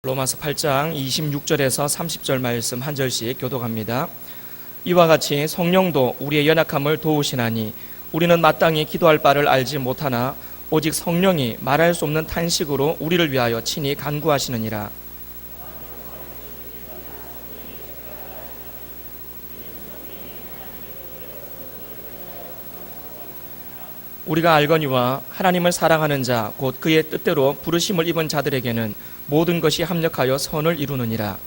로마서 8장 26절에서 30절 말씀 한 절씩 교독합니다. 이와 같이 성령도 우리의 연약함을 도우시나니 우리는 마땅히 기도할 바를 알지 못하나 오직 성령이 말할 수 없는 탄식으로 우리를 위하여 친히 간구하시느니라. 우리가 알거니와 하나님을 사랑하는 자 곧 그의 뜻대로 부르심을 입은 자들에게는 모든 것이 합력하여 선을 이루느니라.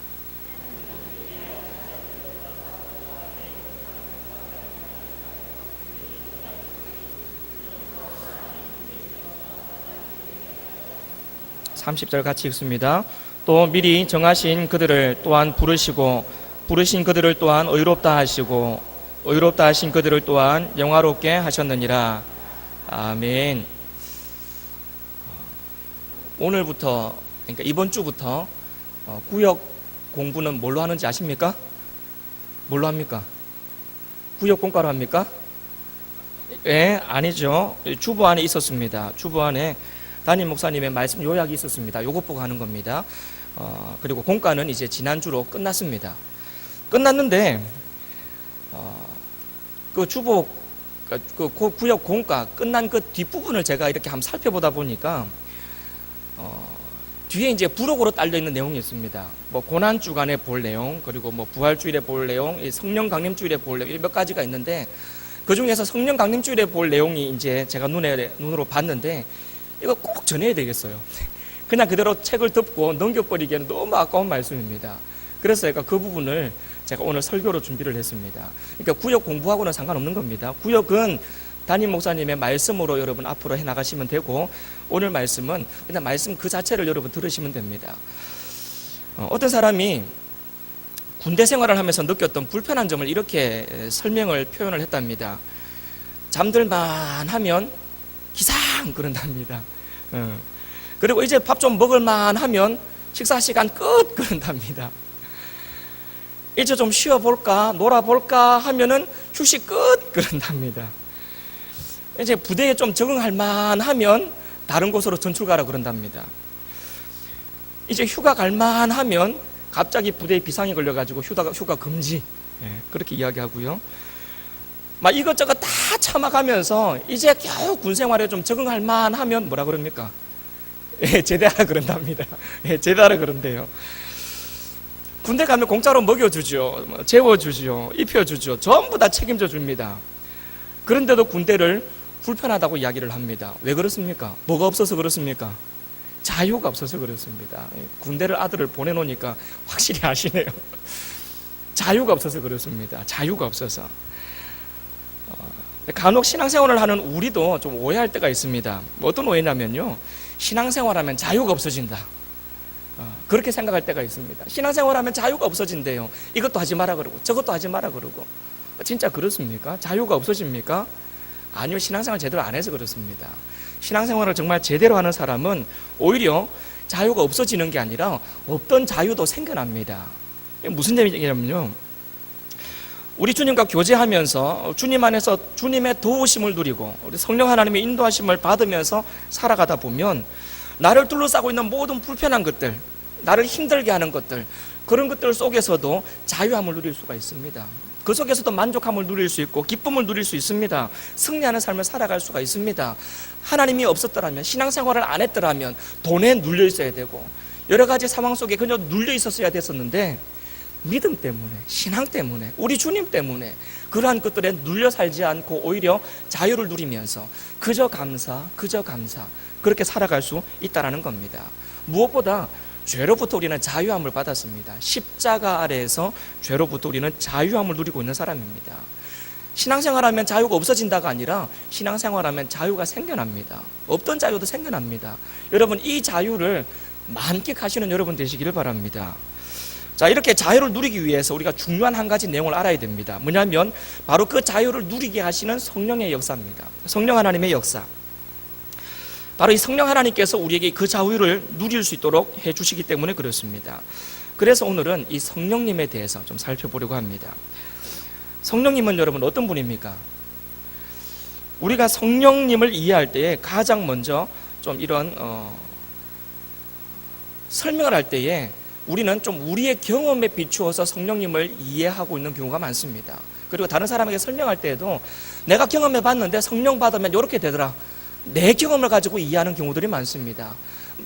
(30절) 같이 읽습니다. 또 미리 정하신 그들을 또한 부르시고 부르신 그들을 또한 의롭다 하시고 의롭다 하신 그들을 또한 영화롭게 하셨느니라. 아멘. 오늘부터, 그러니까 이번 주부터 구역 공부는 뭘로 하는지 아십니까? 뭘로 합니까? 구역 공과로 합니까? 예, 아니죠. 주보 안에 있었습니다. 주보 안에 담임 목사님의 말씀 요약이 있었습니다. 요것 보고 하는 겁니다. 그리고 공과는 이제 지난주로 끝났습니다. 끝났는데 그 주보 그 구역 공과 끝난 그 뒷부분을 제가 이렇게 한번 살펴보다 보니까 뒤에 이제 부록으로 딸려 있는 내용이 있습니다. 뭐 고난 주간에 볼 내용, 그리고 뭐 부활 주일에 볼 내용, 성령 강림 주일에 볼 내용, 몇 가지가 있는데 그 중에서 성령 강림 주일에 볼 내용이 이제 제가 눈으로 봤는데 이거 꼭 전해야 되겠어요. 그냥 그대로 책을 덮고 넘겨버리기에는 너무 아까운 말씀입니다. 그래서 제가 그 부분을 제가 오늘 설교로 준비를 했습니다. 그러니까 구역 공부하고는 상관없는 겁니다. 구역은 담임 목사님의 말씀으로 여러분 앞으로 해나가시면 되고, 오늘 말씀은 그냥 말씀 그 자체를 여러분 들으시면 됩니다. 어떤 사람이 군대 생활을 하면서 느꼈던 불편한 점을 이렇게 설명을 표현을 했답니다. 잠들만 하면 기상 그런답니다. 그리고 이제 밥 좀 먹을만 하면 식사 시간 끝 그런답니다. 이제 좀 쉬어볼까 놀아볼까 하면은 휴식 끝 그런답니다. 이제 부대에 좀 적응할 만하면 다른 곳으로 전출 가라 그런답니다. 이제 휴가 갈 만하면 갑자기 부대에 비상이 걸려가지고 휴가 금지, 그렇게 이야기하고요. 막 이것저것 다 참아가면서 이제 겨우 군 생활에 좀 적응할 만하면 뭐라 그럽니까? 제대하라 그런답니다. 제대하라 그런대요. 군대 가면 공짜로 먹여주죠, 재워주죠, 입혀주죠, 전부 다 책임져 줍니다. 그런데도 군대를 불편하다고 이야기를 합니다. 왜 그렇습니까? 뭐가 없어서 그렇습니까? 자유가 없어서 그렇습니다. 군대를 아들을 보내놓으니까 확실히 아시네요. 자유가 없어서 그렇습니다. 자유가 없어서. 간혹 신앙생활을 하는 우리도 좀 오해할 때가 있습니다. 어떤 오해냐면요, 신앙생활하면 자유가 없어진다, 그렇게 생각할 때가 있습니다. 신앙생활하면 자유가 없어진대요. 이것도 하지 마라 그러고 저것도 하지 마라 그러고. 진짜 그렇습니까? 자유가 없어집니까? 아니요, 신앙생활 제대로 안 해서 그렇습니다. 신앙생활을 정말 제대로 하는 사람은 오히려 자유가 없어지는 게 아니라 없던 자유도 생겨납니다. 무슨 얘기냐면요, 우리 주님과 교제하면서 주님 안에서 주님의 도우심을 누리고 우리 성령 하나님의 인도하심을 받으면서 살아가다 보면 나를 둘러싸고 있는 모든 불편한 것들, 나를 힘들게 하는 것들, 그런 것들 속에서도 자유함을 누릴 수가 있습니다. 그 속에서도 만족함을 누릴 수 있고 기쁨을 누릴 수 있습니다. 승리하는 삶을 살아갈 수가 있습니다. 하나님이 없었더라면, 신앙생활을 안 했더라면 돈에 눌려 있어야 되고 여러 가지 상황 속에 그저 눌려 있었어야 됐었는데, 믿음 때문에, 신앙 때문에, 우리 주님 때문에 그러한 것들에 눌려 살지 않고 오히려 자유를 누리면서 그저 감사 그렇게 살아갈 수 있다는 겁니다. 무엇보다 죄로부터 우리는 자유함을 받았습니다. 십자가 아래에서 죄로부터 우리는 자유함을 누리고 있는 사람입니다. 신앙생활하면 자유가 없어진다가 아니라 신앙생활하면 자유가 생겨납니다. 없던 자유도 생겨납니다. 여러분, 이 자유를 만끽하시는 여러분 되시기를 바랍니다. 자, 이렇게 자유를 누리기 위해서 우리가 중요한 한 가지 내용을 알아야 됩니다. 뭐냐면 바로 그 자유를 누리게 하시는 성령의 역사입니다. 성령 하나님의 역사. 바로 이 성령 하나님께서 우리에게 그 자유를 누릴 수 있도록 해주시기 때문에 그렇습니다. 그래서 오늘은 이 성령님에 대해서 좀 살펴보려고 합니다. 성령님은 여러분 어떤 분입니까? 우리가 성령님을 이해할 때 가장 먼저 좀 이런 설명을 할 때에 우리는 좀 우리의 경험에 비추어서 성령님을 이해하고 있는 경우가 많습니다. 그리고 다른 사람에게 설명할 때에도 내가 경험해 봤는데 성령 받으면 이렇게 되더라, 내 경험을 가지고 이해하는 경우들이 많습니다.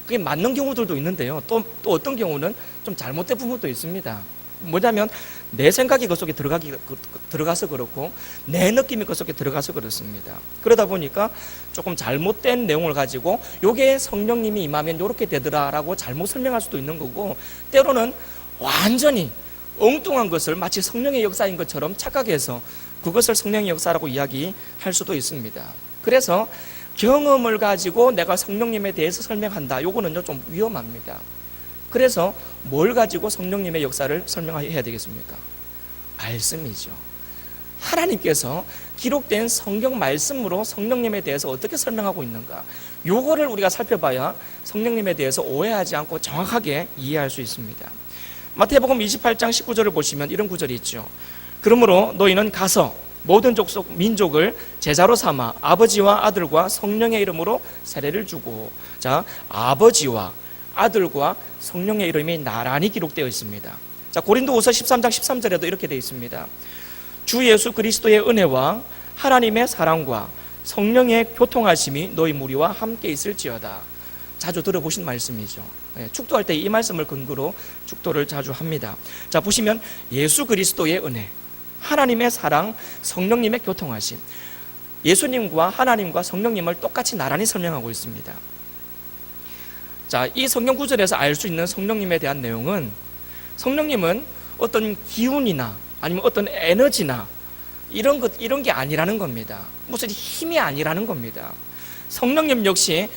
그게 맞는 경우들도 있는데요, 또 어떤 경우는 좀 잘못된 부분도 있습니다. 뭐냐면 내 생각이 그 속에 들어가서 그렇고 내 느낌이 그 속에 들어가서 그렇습니다. 그러다 보니까 조금 잘못된 내용을 가지고 요게 성령님이 임하면 이렇게 되더라라고 잘못 설명할 수도 있는 거고, 때로는 완전히 엉뚱한 것을 마치 성령의 역사인 것처럼 착각해서 그것을 성령의 역사라고 이야기할 수도 있습니다. 그래서 경험을 가지고 내가 성령님에 대해서 설명한다, 요거는요 좀 위험합니다. 그래서 뭘 가지고 성령님의 역사를 설명해야 되겠습니까? 말씀이죠. 하나님께서 기록된 성경 말씀으로 성령님에 대해서 어떻게 설명하고 있는가, 요거를 우리가 살펴봐야 성령님에 대해서 오해하지 않고 정확하게 이해할 수 있습니다. 마태복음 28장 19절을 보시면 이런 구절이 있죠. 그러므로 너희는 가서 모든 족속 민족을 제자로 삼아 아버지와 아들과 성령의 이름으로 세례를 주고. 자, 아버지와 아들과 성령의 이름이 나란히 기록되어 있습니다. 자, 고린도후서 13장 13절에도 이렇게 되어 있습니다. 주 예수 그리스도의 은혜와 하나님의 사랑과 성령의 교통하심이 너희 무리와 함께 있을지어다. 자주 들어보신 말씀이죠. 축도할 때 이 말씀을 근거로 축도를 자주 합니다. 자, 보시면 예수 그리스도의 은혜, 하나님의 사랑, 성령님의 교통하심, 예수님과 하나님과 성령님을 똑같이 나란히 설명하고 있습니다. 자, 이 성경 구절에서 알 수 있는 성령님에 대한 내용은, 성령님은 어떤 기운이나 아니면 어떤 에너지나 이런 게 아니라는 겁니다. 무슨 힘이 아니라는 겁니다. 성령님 역시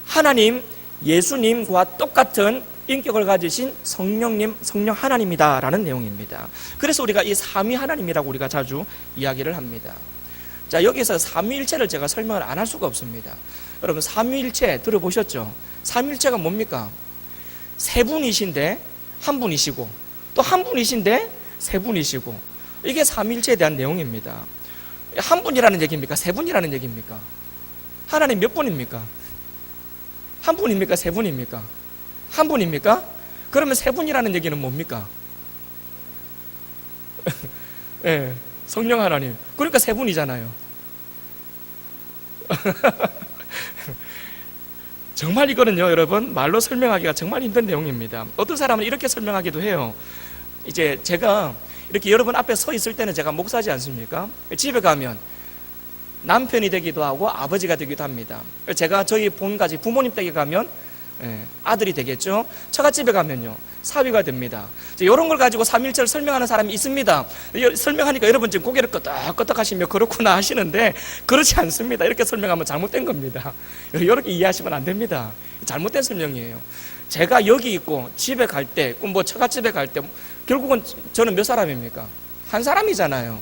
하나님, 예수님과 똑같은 인격을 가지신 성령 하나님이다라는 내용입니다. 그래서 우리가 이 삼위 하나님이라고 우리가 자주 이야기를 합니다. 자, 여기서 삼위일체를 제가 설명을 안 할 수가 없습니다. 여러분, 삼위일체 들어보셨죠? 삼위일체가 뭡니까? 세 분이신데 한 분이시고, 또 한 분이신데 세 분이시고, 이게 삼위일체에 대한 내용입니다. 한 분이라는 얘기입니까? 세 분이라는 얘기입니까? 하나님 몇 분입니까? 한 분입니까? 세 분입니까? 한 분입니까? 그러면 세 분이라는 얘기는 뭡니까? 네, 성령 하나님. 그러니까 세 분이잖아요. 정말 이거는요, 여러분, 말로 설명하기가 정말 힘든 내용입니다. 어떤 사람은 이렇게 설명하기도 해요. 이제 제가 이렇게 여러분 앞에 서 있을 때는 제가 목사지 않습니까? 집에 가면 남편이 되기도 하고 아버지가 되기도 합니다. 제가 저희 본가지 부모님 댁에 가면 아들이 되겠죠. 처갓집에 가면요, 사위가 됩니다. 이런 걸 가지고 삼일체를 설명하는 사람이 있습니다. 설명하니까 여러분 지금 고개를 끄덕끄덕 하시며 그렇구나 하시는데, 그렇지 않습니다. 이렇게 설명하면 잘못된 겁니다. 이렇게 이해하시면 안 됩니다. 잘못된 설명이에요. 제가 여기 있고 집에 갈 때, 뭐 처갓집에 갈 때, 결국은 저는 몇 사람입니까? 한 사람이잖아요.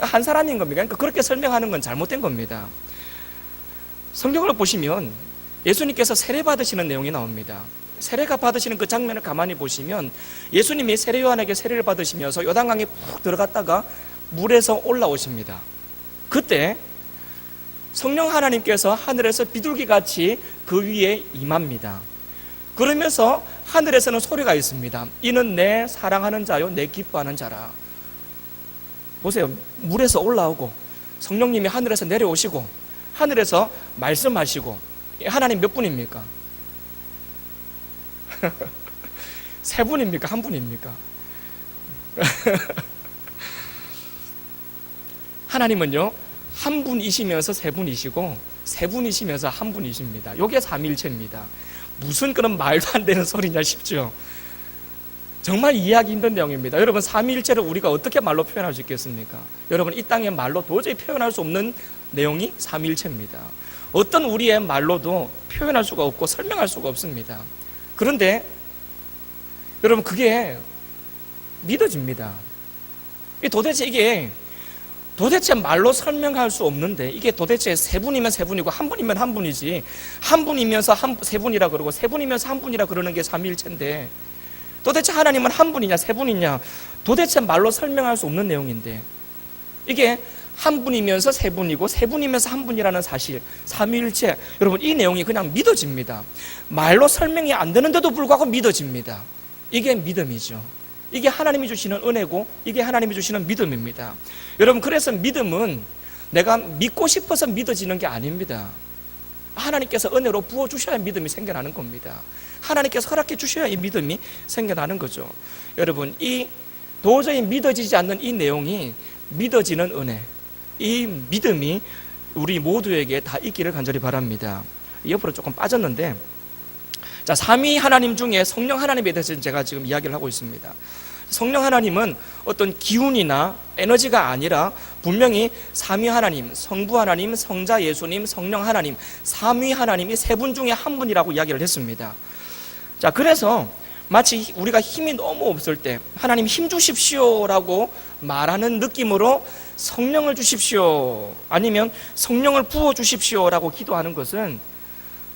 한 사람인 겁니다. 그러니까 그렇게 설명하는 건 잘못된 겁니다. 성경을 보시면 예수님께서 세례 받으시는 내용이 나옵니다. 세례가 받으시는 그 장면을 가만히 보시면, 예수님이 세례 요한에게 세례를 받으시면서 요단강에 푹 들어갔다가 물에서 올라오십니다. 그때 성령 하나님께서 하늘에서 비둘기같이 그 위에 임합니다. 그러면서 하늘에서는 소리가 있습니다. 이는 내 사랑하는 자요, 내 기뻐하는 자라. 보세요. 물에서 올라오고 성령님이 하늘에서 내려오시고 하늘에서 말씀하시고. 하나님 몇 분입니까? 세 분입니까? 한 분입니까? 하나님은요, 한 분이시면서 세 분이시고 세 분이시면서 한 분이십니다. 이게 삼위일체입니다. 무슨 그런 말도 안 되는 소리냐 싶죠? 정말 이해하기 힘든 내용입니다. 여러분, 삼위일체를 우리가 어떻게 말로 표현할 수 있겠습니까? 여러분, 이 땅의 말로 도저히 표현할 수 없는 내용이 삼위일체입니다. 어떤 우리의 말로도 표현할 수가 없고 설명할 수가 없습니다. 그런데 여러분, 그게 믿어집니다. 도대체 말로 설명할 수 없는데, 이게 도대체 세 분이면 세 분이고 한 분이면 한 분이지, 한 분이면서 세 분이라 그러고 세 분이면서 한 분이라 그러는 게 삼위일체인데, 도대체 하나님은 한 분이냐 세 분이냐, 도대체 말로 설명할 수 없는 내용인데, 이게 한 분이면서 세 분이고 세 분이면서 한 분이라는 사실, 삼위일체, 여러분 이 내용이 그냥 믿어집니다. 말로 설명이 안 되는데도 불구하고 믿어집니다. 이게 믿음이죠. 이게 하나님이 주시는 은혜고 이게 하나님이 주시는 믿음입니다. 여러분, 그래서 믿음은 내가 믿고 싶어서 믿어지는 게 아닙니다. 하나님께서 은혜로 부어주셔야 믿음이 생겨나는 겁니다. 하나님께서 허락해 주셔야 이 믿음이 생겨나는 거죠. 여러분, 이 도저히 믿어지지 않는 이 내용이 믿어지는 은혜, 이 믿음이 우리 모두에게 다 있기를 간절히 바랍니다. 옆으로 조금 빠졌는데, 자, 삼위 하나님 중에 성령 하나님에 대해서 제가 지금 이야기를 하고 있습니다. 성령 하나님은 어떤 기운이나 에너지가 아니라 분명히 삼위 하나님, 성부 하나님, 성자 예수님, 성령 하나님, 삼위 하나님이 세 분 중에 한 분이라고 이야기를 했습니다. 자, 그래서 마치 우리가 힘이 너무 없을 때 하나님 힘 주십시오라고 말하는 느낌으로 성령을 주십시오, 아니면 성령을 부어 주십시오라고 기도하는 것은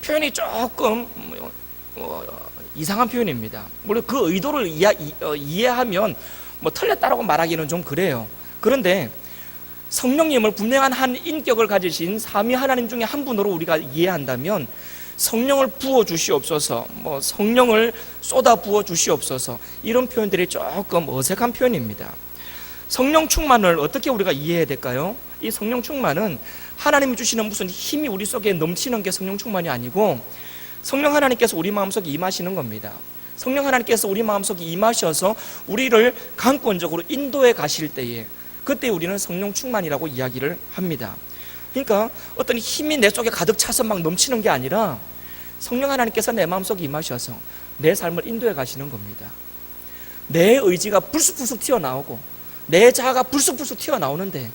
표현이 조금 이상한 표현입니다. 물론 그 의도를 이해하면 뭐 틀렸다라고 말하기는 좀 그래요. 그런데 성령님을 분명한 한 인격을 가지신 삼위 하나님 중에 한 분으로 우리가 이해한다면 성령을 부어 주시옵소서, 뭐 성령을 쏟아 부어 주시옵소서, 이런 표현들이 조금 어색한 표현입니다. 성령 충만을 어떻게 우리가 이해해야 될까요? 이 성령 충만은 하나님이 주시는 무슨 힘이 우리 속에 넘치는 게 성령 충만이 아니고 성령 하나님께서 우리 마음속에 임하시는 겁니다. 성령 하나님께서 우리 마음속에 임하셔서 우리를 강권적으로 인도해 가실 때에 그때 우리는 성령 충만이라고 이야기를 합니다. 그러니까 어떤 힘이 내 속에 가득 차서 막 넘치는 게 아니라 성령 하나님께서 내 마음속에 임하셔서 내 삶을 인도해 가시는 겁니다. 내 의지가 불쑥불쑥 튀어나오고 내 자아가 불쑥불쑥 튀어나오는데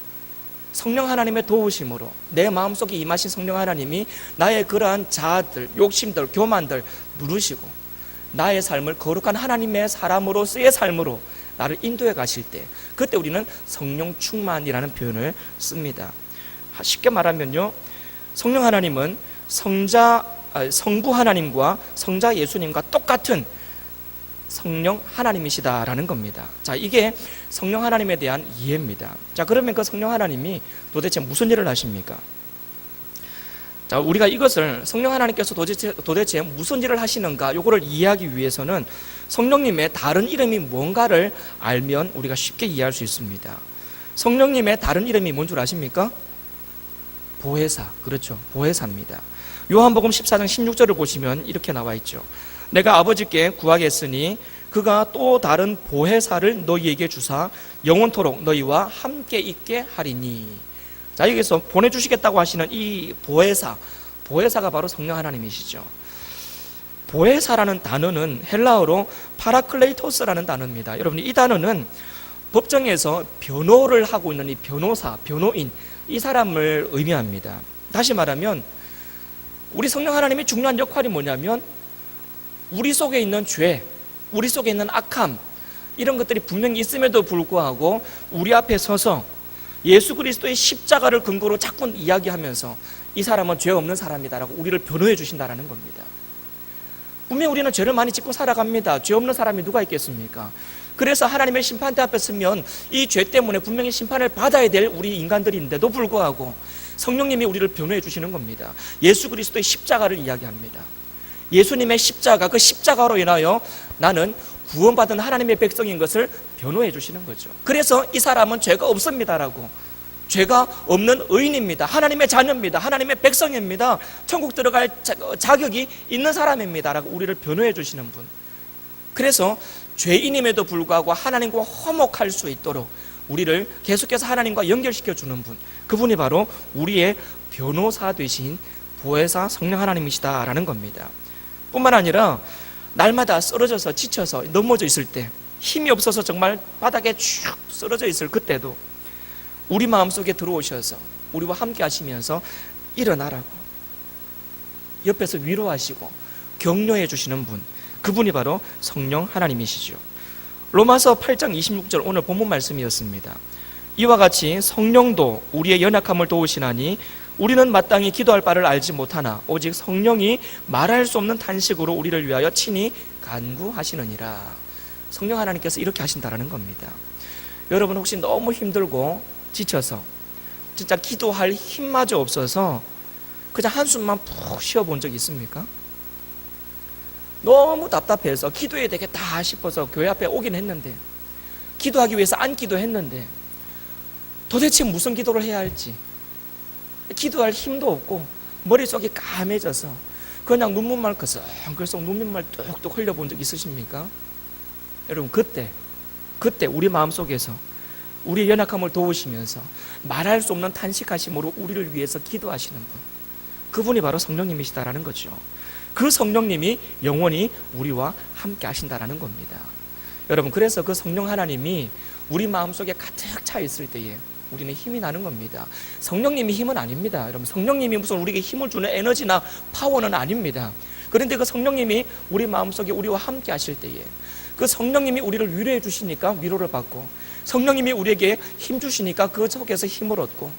성령 하나님의 도우심으로 내 마음속에 임하신 성령 하나님이 나의 그러한 자아들, 욕심들, 교만들 누르시고 나의 삶을 거룩한 하나님의 사람으로서의 삶으로 나를 인도해 가실 때 그때 우리는 성령 충만이라는 표현을 씁니다. 쉽게 말하면요, 성령 하나님은 성부 하나님과 성자 예수님과 똑같은 성령 하나님이시다라는 겁니다. 자, 이게 성령 하나님에 대한 이해입니다. 자, 그러면 그 성령 하나님이 도대체 무슨 일을 하십니까? 자, 우리가 이것을 성령 하나님께서 도대체 무슨 일을 하시는가, 요거를 이해하기 위해서는 성령님의 다른 이름이 뭔가를 알면 우리가 쉽게 이해할 수 있습니다. 성령님의 다른 이름이 뭔 줄 아십니까? 보혜사. 그렇죠. 보혜사입니다. 요한복음 14장 16절을 보시면 이렇게 나와 있죠. 내가 아버지께 구하겠으니 그가 또 다른 보혜사를 너희에게 주사 영원토록 너희와 함께 있게 하리니. 자, 여기서 보내주시겠다고 하시는 이 보혜사가 바로 성령 하나님이시죠. 보혜사라는 단어는 헬라어로 파라클레이토스라는 단어입니다. 여러분, 이 단어는 법정에서 변호를 하고 있는 이 변호사, 변호인, 이 사람을 의미합니다. 다시 말하면 우리 성령 하나님의 중요한 역할이 뭐냐면 우리 속에 있는 죄, 우리 속에 있는 악함, 이런 것들이 분명히 있음에도 불구하고 우리 앞에 서서 예수 그리스도의 십자가를 근거로 자꾸 이야기하면서 이 사람은 죄 없는 사람이다라고 우리를 변호해 주신다라는 겁니다. 분명히 우리는 죄를 많이 짓고 살아갑니다. 죄 없는 사람이 누가 있겠습니까? 그래서 하나님의 심판대 앞에 서면 이 죄 때문에 분명히 심판을 받아야 될 우리 인간들인데도 불구하고 성령님이 우리를 변호해 주시는 겁니다. 예수 그리스도의 십자가를 이야기합니다. 예수님의 십자가, 그 십자가로 인하여 나는 구원받은 하나님의 백성인 것을 변호해 주시는 거죠. 그래서 이 사람은 죄가 없습니다라고, 죄가 없는 의인입니다, 하나님의 자녀입니다, 하나님의 백성입니다, 천국 들어갈 자격이 있는 사람입니다라고 우리를 변호해 주시는 분. 그래서 죄인임에도 불구하고 하나님과 화목할 수 있도록 우리를 계속해서 하나님과 연결시켜 주는 분, 그분이 바로 우리의 변호사 되신 보혜사 성령 하나님이시다라는 겁니다. 뿐만 아니라 날마다 쓰러져서 지쳐서 넘어져 있을 때, 힘이 없어서 정말 바닥에 쭉 쓰러져 있을 그때도 우리 마음속에 들어오셔서 우리와 함께 하시면서 일어나라고 옆에서 위로하시고 격려해 주시는 분, 그분이 바로 성령 하나님이시죠. 로마서 8장 26절 오늘 본문 말씀이었습니다. 이와 같이 성령도 우리의 연약함을 도우시나니 우리는 마땅히 기도할 바를 알지 못하나 오직 성령이 말할 수 없는 탄식으로 우리를 위하여 친히 간구하시느니라. 성령 하나님께서 이렇게 하신다라는 겁니다. 여러분, 혹시 너무 힘들고 지쳐서 진짜 기도할 힘마저 없어서 그냥 한숨만 푹 쉬어본 적 있습니까? 너무 답답해서 기도해야 되겠다 싶어서 교회 앞에 오긴 했는데, 기도하기 위해서 앉기도 했는데 도대체 무슨 기도를 해야 할지 기도할 힘도 없고 머릿속이 까매져서 그냥 눈물만 그썩그썩 눈물만 뚝뚝 흘려본 적 있으십니까? 여러분, 그때 우리 마음속에서 우리의 연약함을 도우시면서 말할 수 없는 탄식하심으로 우리를 위해서 기도하시는 분, 그분이 바로 성령님이시다라는 거죠. 그 성령님이 영원히 우리와 함께 하신다라는 겁니다. 여러분, 그래서 그 성령 하나님이 우리 마음속에 가득 차 있을 때에 우리는 힘이 나는 겁니다. 성령님이 힘은 아닙니다. 여러분, 성령님이 무슨 우리에게 힘을 주는 에너지나 파워는 아닙니다. 그런데 그 성령님이 우리 마음속에 우리와 함께 하실 때에 그 성령님이 우리를 위로해 주시니까 위로를 받고, 성령님이 우리에게 힘 주시니까 그 속에서 힘을 얻고,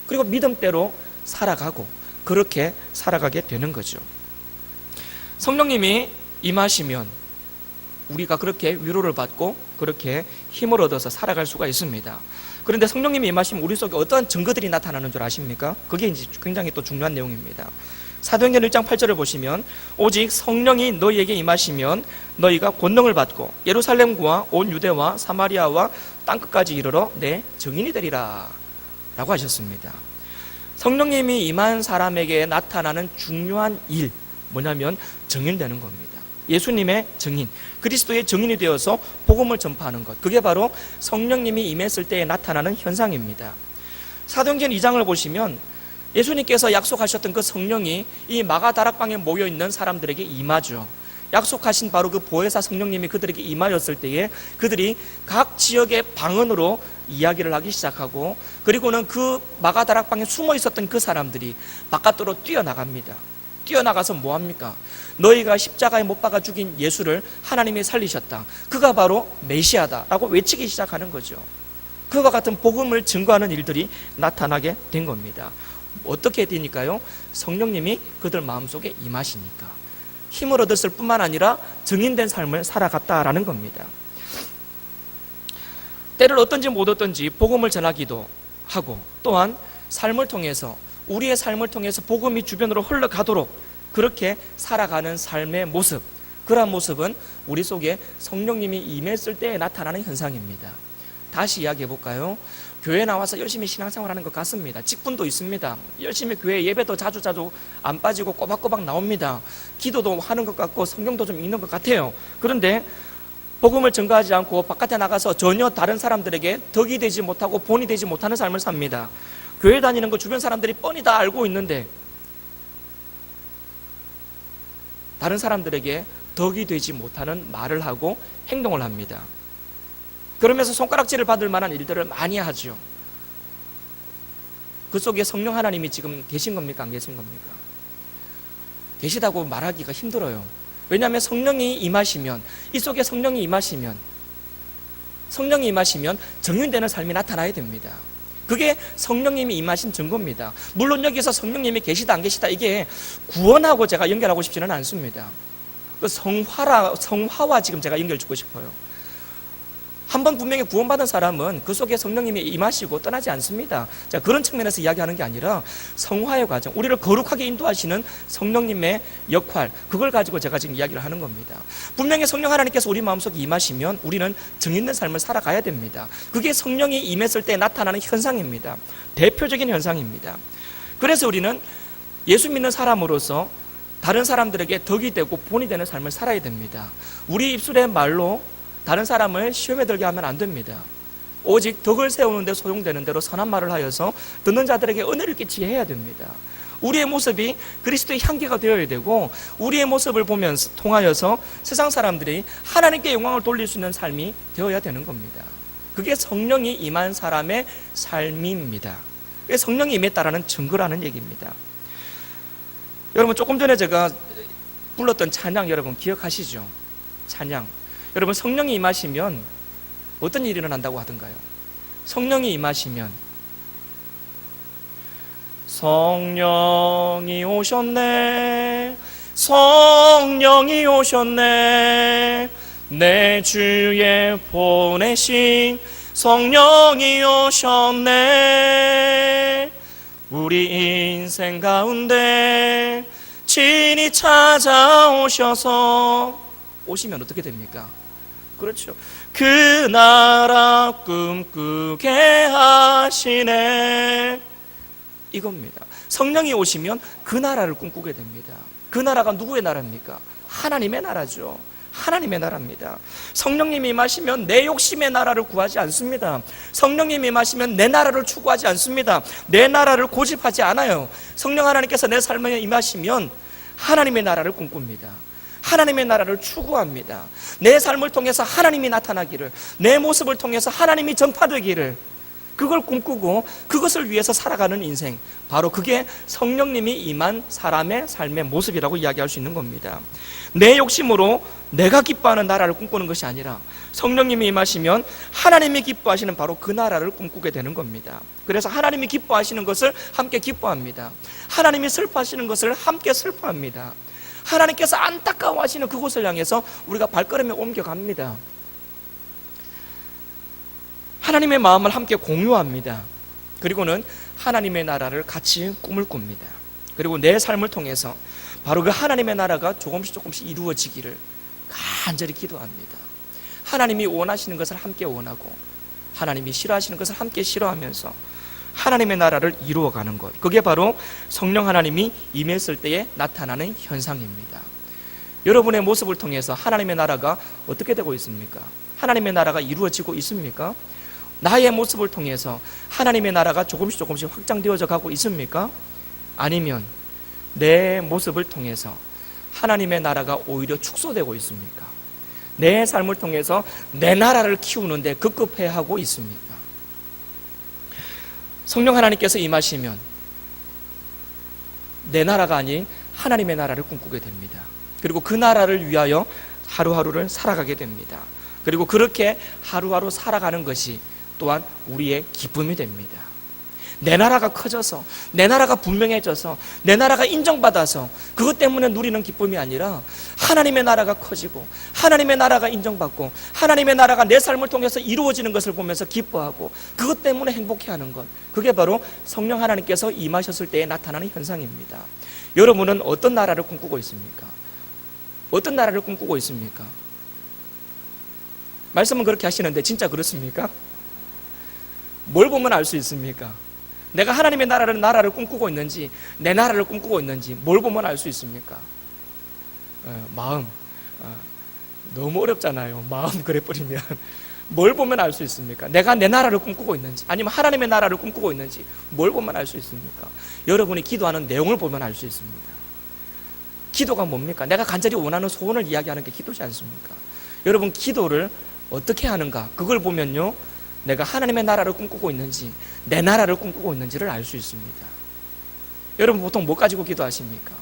그리고 믿음대로 살아가고, 그렇게 살아가게 되는 거죠. 성령님이 임하시면 우리가 그렇게 위로를 받고 그렇게 힘을 얻어서 살아갈 수가 있습니다. 그런데 성령님이 임하시면 우리 속에 어떠한 증거들이 나타나는 줄 아십니까? 그게 이제 굉장히 또 중요한 내용입니다. 사도행전 1장 8절을 보시면, 오직 성령이 너희에게 임하시면 너희가 권능을 받고 예루살렘과 온 유대와 사마리아와 땅끝까지 이르러 내 증인이 되리라 라고 하셨습니다. 성령님이 임한 사람에게 나타나는 중요한 일, 뭐냐면 증인되는 겁니다. 예수님의 증인, 그리스도의 증인이 되어서 복음을 전파하는 것, 그게 바로 성령님이 임했을 때에 나타나는 현상입니다. 사도행전 2장을 보시면 예수님께서 약속하셨던 그 성령이 이 마가다락방에 모여있는 사람들에게 임하죠. 약속하신 바로 그 보혜사 성령님이 그들에게 임하였을 때에 그들이 각 지역의 방언으로 이야기를 하기 시작하고, 그리고는 그 마가다락방에 숨어 있었던 그 사람들이 바깥으로 뛰어나갑니다. 뛰어나가서 뭐합니까? 너희가 십자가에 못 박아 죽인 예수를 하나님이 살리셨다, 그가 바로 메시아다라고 외치기 시작하는 거죠. 그와 같은 복음을 증거하는 일들이 나타나게 된 겁니다. 어떻게 되니까요? 성령님이 그들 마음속에 임하시니까 힘을 얻었을 뿐만 아니라 증인된 삶을 살아갔다라는 겁니다. 때를 어떤지 못 어떤지 복음을 전하기도 하고, 또한 삶을 통해서, 우리의 삶을 통해서 복음이 주변으로 흘러가도록 그렇게 살아가는 삶의 모습, 그러한 모습은 우리 속에 성령님이 임했을 때에 나타나는 현상입니다. 다시 이야기해 볼까요? 교회 나와서 열심히 신앙생활하는 것 같습니다. 직분도 있습니다. 열심히 교회 예배도 자주 안 빠지고 꼬박꼬박 나옵니다. 기도도 하는 것 같고 성경도 좀 읽는 것 같아요. 그런데 복음을 전가하지 않고 바깥에 나가서 전혀 다른 사람들에게 덕이 되지 못하고 본이 되지 못하는 삶을 삽니다. 교회 다니는 거 주변 사람들이 뻔히 다 알고 있는데 다른 사람들에게 덕이 되지 못하는 말을 하고 행동을 합니다. 그러면서 손가락질을 받을 만한 일들을 많이 하죠. 그 속에 성령 하나님이 지금 계신 겁니까? 안 계신 겁니까? 계시다고 말하기가 힘들어요. 왜냐하면 성령이 임하시면, 이 속에 성령이 임하시면 정윤되는 삶이 나타나야 됩니다. 그게 성령님이 임하신 증거입니다. 물론 여기서 성령님이 계시다 안 계시다 이게 구원하고 제가 연결하고 싶지는 않습니다. 그 성화와 지금 제가 연결 주고 싶어요. 한번 분명히 구원받은 사람은 그 속에 성령님이 임하시고 떠나지 않습니다. 자, 그런 측면에서 이야기하는 게 아니라 성화의 과정, 우리를 거룩하게 인도하시는 성령님의 역할, 그걸 가지고 제가 지금 이야기를 하는 겁니다. 분명히 성령 하나님께서 우리 마음속에 임하시면 우리는 정있는 삶을 살아가야 됩니다. 그게 성령이 임했을 때 나타나는 현상입니다. 대표적인 현상입니다. 그래서 우리는 예수 믿는 사람으로서 다른 사람들에게 덕이 되고 본이 되는 삶을 살아야 됩니다. 우리 입술의 말로 다른 사람을 시험에 들게 하면 안 됩니다. 오직 덕을 세우는 데 소용되는 대로 선한 말을 하여서 듣는 자들에게 은혜를 끼치게 해야 됩니다. 우리의 모습이 그리스도의 향기가 되어야 되고, 우리의 모습을 보면서 통하여서 세상 사람들이 하나님께 영광을 돌릴 수 있는 삶이 되어야 되는 겁니다. 그게 성령이 임한 사람의 삶입니다. 그게 성령이 임했다라는 증거라는 얘기입니다. 여러분, 조금 전에 제가 불렀던 찬양 여러분 기억하시죠? 찬양. 여러분, 성령이 임하시면 어떤 일이 일어난다고 하던가요? 성령이 임하시면 성령이 오셨네, 성령이 오셨네, 내 주에 보내신 성령이 오셨네. 우리 인생 가운데 친히 찾아오셔서, 오시면 어떻게 됩니까? 그렇죠. 그 나라 꿈꾸게 하시네. 이겁니다. 성령이 오시면 그 나라를 꿈꾸게 됩니다. 그 나라가 누구의 나라입니까? 하나님의 나라죠. 하나님의 나라입니다. 성령님이 임하시면 내 욕심의 나라를 구하지 않습니다. 성령님이 임하시면 내 나라를 추구하지 않습니다. 내 나라를 고집하지 않아요. 성령 하나님께서 내 삶에 임하시면 하나님의 나라를 꿈꿉니다. 하나님의 나라를 추구합니다. 내 삶을 통해서 하나님이 나타나기를, 내 모습을 통해서 하나님이 전파되기를, 그걸 꿈꾸고 그것을 위해서 살아가는 인생, 바로 그게 성령님이 임한 사람의 삶의 모습이라고 이야기할 수 있는 겁니다. 내 욕심으로 내가 기뻐하는 나라를 꿈꾸는 것이 아니라 성령님이 임하시면 하나님이 기뻐하시는 바로 그 나라를 꿈꾸게 되는 겁니다. 그래서 하나님이 기뻐하시는 것을 함께 기뻐합니다. 하나님이 슬퍼하시는 것을 함께 슬퍼합니다. 하나님께서 안타까워하시는 그곳을 향해서 우리가 발걸음을 옮겨갑니다. 하나님의 마음을 함께 공유합니다. 그리고는 하나님의 나라를 같이 꿈을 꿉니다. 그리고 내 삶을 통해서 바로 그 하나님의 나라가 조금씩 이루어지기를 간절히 기도합니다. 하나님이 원하시는 것을 함께 원하고 하나님이 싫어하시는 것을 함께 싫어하면서 하나님의 나라를 이루어가는 것, 그게 바로 성령 하나님이 임했을 때에 나타나는 현상입니다. 여러분의 모습을 통해서 하나님의 나라가 어떻게 되고 있습니까? 하나님의 나라가 이루어지고 있습니까? 나의 모습을 통해서 하나님의 나라가 조금씩 확장되어져 가고 있습니까? 아니면 내 모습을 통해서 하나님의 나라가 오히려 축소되고 있습니까? 내 삶을 통해서 내 나라를 키우는데 급급해하고 있습니까? 성령 하나님께서 임하시면 내 나라가 아닌 하나님의 나라를 꿈꾸게 됩니다. 그리고 그 나라를 위하여 하루하루를 살아가게 됩니다. 그리고 그렇게 하루하루 살아가는 것이 또한 우리의 기쁨이 됩니다. 내 나라가 커져서, 내 나라가 분명해져서, 내 나라가 인정받아서 그것 때문에 누리는 기쁨이 아니라 하나님의 나라가 커지고 하나님의 나라가 인정받고 하나님의 나라가 내 삶을 통해서 이루어지는 것을 보면서 기뻐하고 그것 때문에 행복해하는 것, 그게 바로 성령 하나님께서 임하셨을 때에 나타나는 현상입니다. 여러분은 어떤 나라를 꿈꾸고 있습니까? 어떤 나라를 꿈꾸고 있습니까? 말씀은 그렇게 하시는데 진짜 그렇습니까? 뭘 보면 알 수 있습니까? 내가 하나님의 나라를 꿈꾸고 있는지, 내 나라를 꿈꾸고 있는지 뭘 보면 알 수 있습니까? 마음. 너무 어렵잖아요. 마음 그래 버리면 뭘 보면 알 수 있습니까? 내가 내 나라를 꿈꾸고 있는지, 아니면 하나님의 나라를 꿈꾸고 있는지 뭘 보면 알 수 있습니까? 여러분이 기도하는 내용을 보면 알 수 있습니다. 기도가 뭡니까? 내가 간절히 원하는 소원을 이야기하는 게 기도지 않습니까? 여러분, 기도를 어떻게 하는가? 그걸 보면요, 내가 하나님의 나라를 꿈꾸고 있는지 내 나라를 꿈꾸고 있는지를 알 수 있습니다. 여러분, 보통 뭐 가지고 기도하십니까?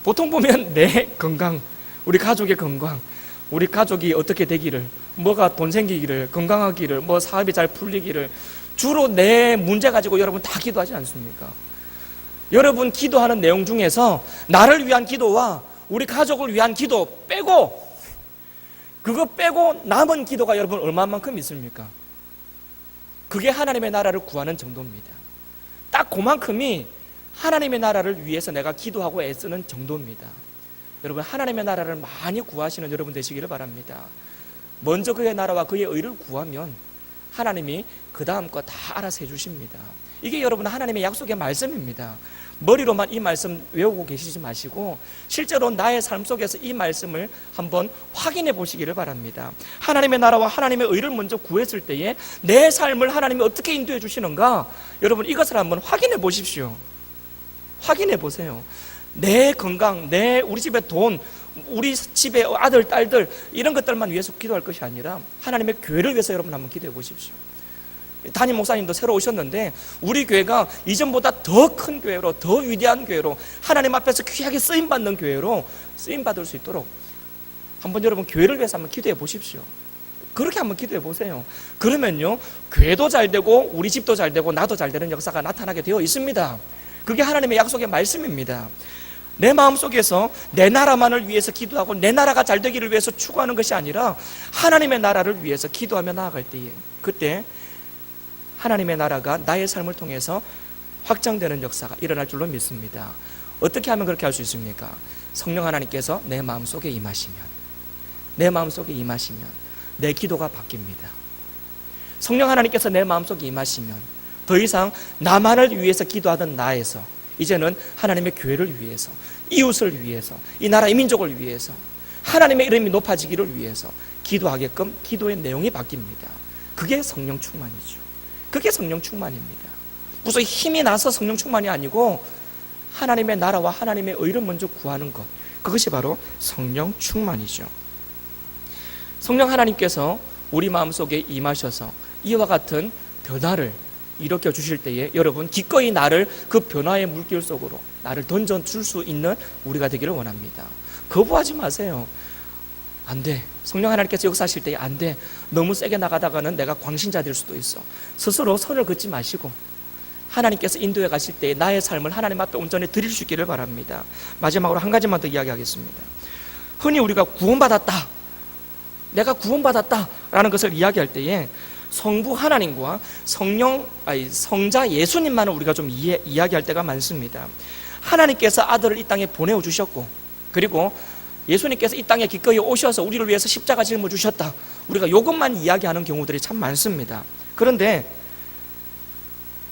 보통 보면 내 건강, 우리 가족의 건강, 우리 가족이 어떻게 되기를, 뭐가 돈 생기기를, 건강하기를, 뭐 사업이 잘 풀리기를, 주로 내 문제 가지고 여러분 다 기도하지 않습니까? 여러분 기도하는 내용 중에서 나를 위한 기도와 우리 가족을 위한 기도 빼고, 그거 빼고 남은 기도가 여러분 얼마만큼 있습니까? 그게 하나님의 나라를 구하는 정도입니다. 딱 그만큼이 하나님의 나라를 위해서 내가 기도하고 애쓰는 정도입니다. 여러분, 하나님의 나라를 많이 구하시는 여러분 되시기를 바랍니다. 먼저 그의 나라와 그의 의를 구하면 하나님이 그 다음 거 다 알아서 해주십니다. 이게 여러분 하나님의 약속의 말씀입니다. 머리로만 이 말씀 외우고 계시지 마시고 실제로 나의 삶 속에서 이 말씀을 한번 확인해 보시기를 바랍니다. 하나님의 나라와 하나님의 의를 먼저 구했을 때에 내 삶을 하나님이 어떻게 인도해 주시는가, 여러분 이것을 한번 확인해 보십시오. 확인해 보세요. 내 건강, 우리 집의 돈, 우리 집의 아들, 딸들, 이런 것들만 위해서 기도할 것이 아니라 하나님의 교회를 위해서 여러분 한번 기도해 보십시오. 담임 목사님도 새로 오셨는데 우리 교회가 이전보다 더 큰 교회로, 더 위대한 교회로, 하나님 앞에서 귀하게 쓰임받는 교회로 쓰임받을 수 있도록 한번 여러분 교회를 위해서 한번 기도해 보십시오. 그렇게 한번 기도해 보세요. 그러면요, 교회도 잘 되고 우리 집도 잘 되고 나도 잘 되는 역사가 나타나게 되어 있습니다. 그게 하나님의 약속의 말씀입니다. 내 마음속에서 내 나라만을 위해서 기도하고 내 나라가 잘 되기를 위해서 추구하는 것이 아니라 하나님의 나라를 위해서 기도하며 나아갈 때에, 그때 하나님의 나라가 나의 삶을 통해서 확장되는 역사가 일어날 줄로 믿습니다. 어떻게 하면 그렇게 할 수 있습니까? 성령 하나님께서 내 마음속에 임하시면, 내 마음속에 임하시면 내 기도가 바뀝니다. 성령 하나님께서 내 마음속에 임하시면 더 이상 나만을 위해서 기도하던 나에서 이제는 하나님의 교회를 위해서, 이웃을 위해서, 이 나라 이 민족을 위해서, 하나님의 이름이 높아지기를 위해서 기도하게끔 기도의 내용이 바뀝니다. 그게 성령 충만이죠. 그게 성령 충만입니다. 무슨 힘이 나서 성령 충만이 아니고 하나님의 나라와 하나님의 의를 먼저 구하는 것, 그것이 바로 성령 충만이죠. 성령 하나님께서 우리 마음속에 임하셔서 이와 같은 변화를 일으켜 주실 때에 여러분 기꺼이 나를 그 변화의 물길 속으로 나를 던져줄 수 있는 우리가 되기를 원합니다. 거부하지 마세요. 안 돼. 성령 하나님께서 역사하실 때에 안 돼. 너무 세게 나가다가는 내가 광신자 될 수도 있어. 스스로 선을 긋지 마시고 하나님께서 인도해 가실 때에 나의 삶을 하나님 앞에 온전히 드릴 수 있기를 바랍니다. 마지막으로 한 가지만 더 이야기하겠습니다. 흔히 우리가 구원받았다, 내가 구원받았다라는 것을 이야기할 때에 성부 하나님과 성자 예수님만을 우리가 좀 이야기할 때가 많습니다. 하나님께서 아들을 이 땅에 보내주셨고, 그리고 예수님께서 이 땅에 기꺼이 오셔서 우리를 위해서 십자가 짊어주셨다, 우리가 이것만 이야기하는 경우들이 참 많습니다. 그런데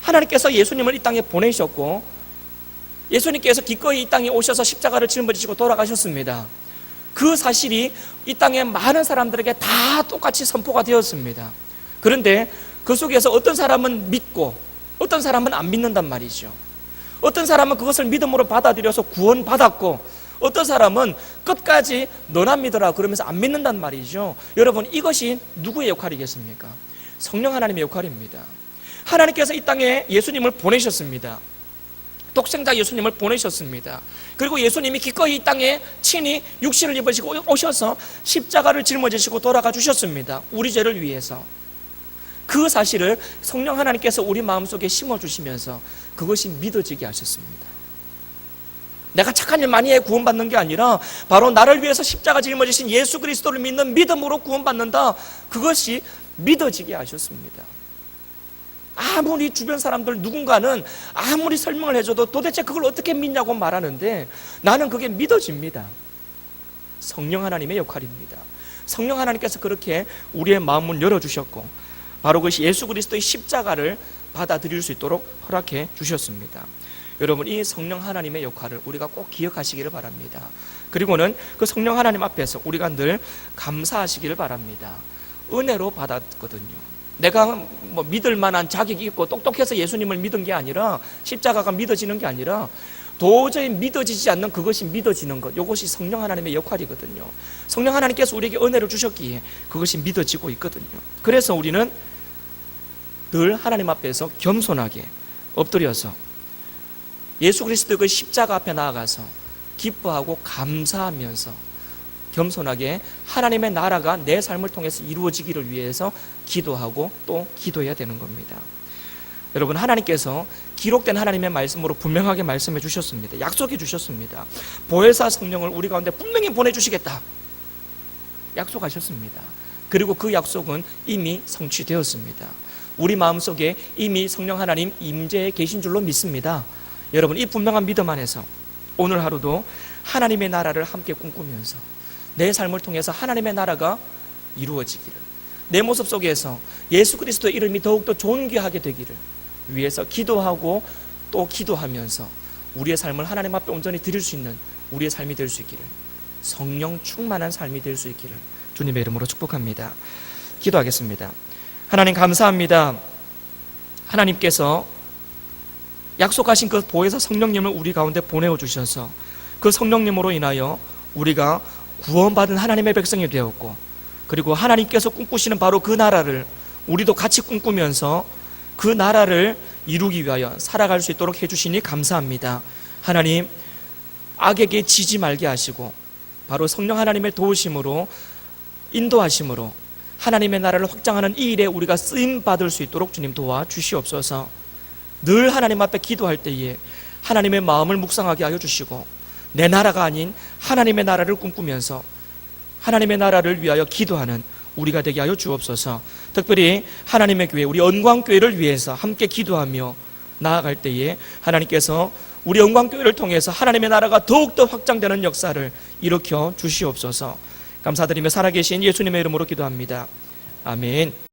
하나님께서 예수님을 이 땅에 보내셨고 예수님께서 기꺼이 이 땅에 오셔서 십자가를 짊어지시고 돌아가셨습니다. 그 사실이 이 땅의 많은 사람들에게 다 똑같이 선포가 되었습니다. 그런데 그 속에서 어떤 사람은 믿고 어떤 사람은 안 믿는단 말이죠. 어떤 사람은 그것을 믿음으로 받아들여서 구원받았고 어떤 사람은 끝까지 넌 안 믿어라 그러면서 안 믿는단 말이죠. 여러분, 이것이 누구의 역할이겠습니까? 성령 하나님의 역할입니다. 하나님께서 이 땅에 예수님을 보내셨습니다. 독생자 예수님을 보내셨습니다. 그리고 예수님이 기꺼이 이 땅에 친히 육신을 입으시고 오셔서 십자가를 짊어지시고 돌아가 주셨습니다. 우리 죄를 위해서. 그 사실을 성령 하나님께서 우리 마음속에 심어주시면서 그것이 믿어지게 하셨습니다. 내가 착한 일 많이 해 구원받는 게 아니라 바로 나를 위해서 십자가 짊어지신 예수 그리스도를 믿는 믿음으로 구원받는다, 그것이 믿어지게 하셨습니다. 아무리 주변 사람들 누군가는 아무리 설명을 해줘도 도대체 그걸 어떻게 믿냐고 말하는데 나는 그게 믿어집니다. 성령 하나님의 역할입니다. 성령 하나님께서 그렇게 우리의 마음을 열어주셨고 바로 그것이 예수 그리스도의 십자가를 받아들일 수 있도록 허락해 주셨습니다. 여러분, 이 성령 하나님의 역할을 우리가 꼭 기억하시기를 바랍니다. 그리고는 그 성령 하나님 앞에서 우리가 늘 감사하시기를 바랍니다. 은혜로 받았거든요. 내가 뭐 믿을 만한 자격이 있고 똑똑해서 예수님을 믿은 게 아니라, 십자가가 믿어지는 게 아니라 도저히 믿어지지 않는 그것이 믿어지는 것, 이것이 성령 하나님의 역할이거든요. 성령 하나님께서 우리에게 은혜를 주셨기에 그것이 믿어지고 있거든요. 그래서 우리는 늘 하나님 앞에서 겸손하게 엎드려서 예수 그리스도의 그 십자가 앞에 나아가서 기뻐하고 감사하면서 겸손하게 하나님의 나라가 내 삶을 통해서 이루어지기를 위해서 기도하고 또 기도해야 되는 겁니다. 여러분, 하나님께서 기록된 하나님의 말씀으로 분명하게 말씀해 주셨습니다. 약속해 주셨습니다. 보혜사 성령을 우리 가운데 분명히 보내주시겠다 약속하셨습니다. 그리고 그 약속은 이미 성취되었습니다. 우리 마음속에 이미 성령 하나님 임재해 계신 줄로 믿습니다. 여러분, 이 분명한 믿음 안에서 오늘 하루도 하나님의 나라를 함께 꿈꾸면서 내 삶을 통해서 하나님의 나라가 이루어지기를, 내 모습 속에서 예수 그리스도의 이름이 더욱더 존귀하게 되기를 위해서 기도하고 또 기도하면서 우리의 삶을 하나님 앞에 온전히 드릴 수 있는 우리의 삶이 될 수 있기를, 성령 충만한 삶이 될 수 있기를 주님의 이름으로 축복합니다. 기도하겠습니다. 하나님 감사합니다. 하나님께서 약속하신 그 보혜사 성령님을 우리 가운데 보내어 주셔서 그 성령님으로 인하여 우리가 구원받은 하나님의 백성이 되었고, 그리고 하나님께서 꿈꾸시는 바로 그 나라를 우리도 같이 꿈꾸면서 그 나라를 이루기 위하여 살아갈 수 있도록 해주시니 감사합니다. 하나님, 악에게 지지 말게 하시고 바로 성령 하나님의 도우심으로 인도하심으로 하나님의 나라를 확장하는 이 일에 우리가 쓰임받을 수 있도록 주님 도와주시옵소서. 늘 하나님 앞에 기도할 때에 하나님의 마음을 묵상하게 하여 주시고 내 나라가 아닌 하나님의 나라를 꿈꾸면서 하나님의 나라를 위하여 기도하는 우리가 되게 하여 주옵소서. 특별히 하나님의 교회, 우리 영광교회를 위해서 함께 기도하며 나아갈 때에 하나님께서 우리 영광교회를 통해서 하나님의 나라가 더욱더 확장되는 역사를 일으켜 주시옵소서. 감사드리며 살아계신 예수님의 이름으로 기도합니다. 아멘.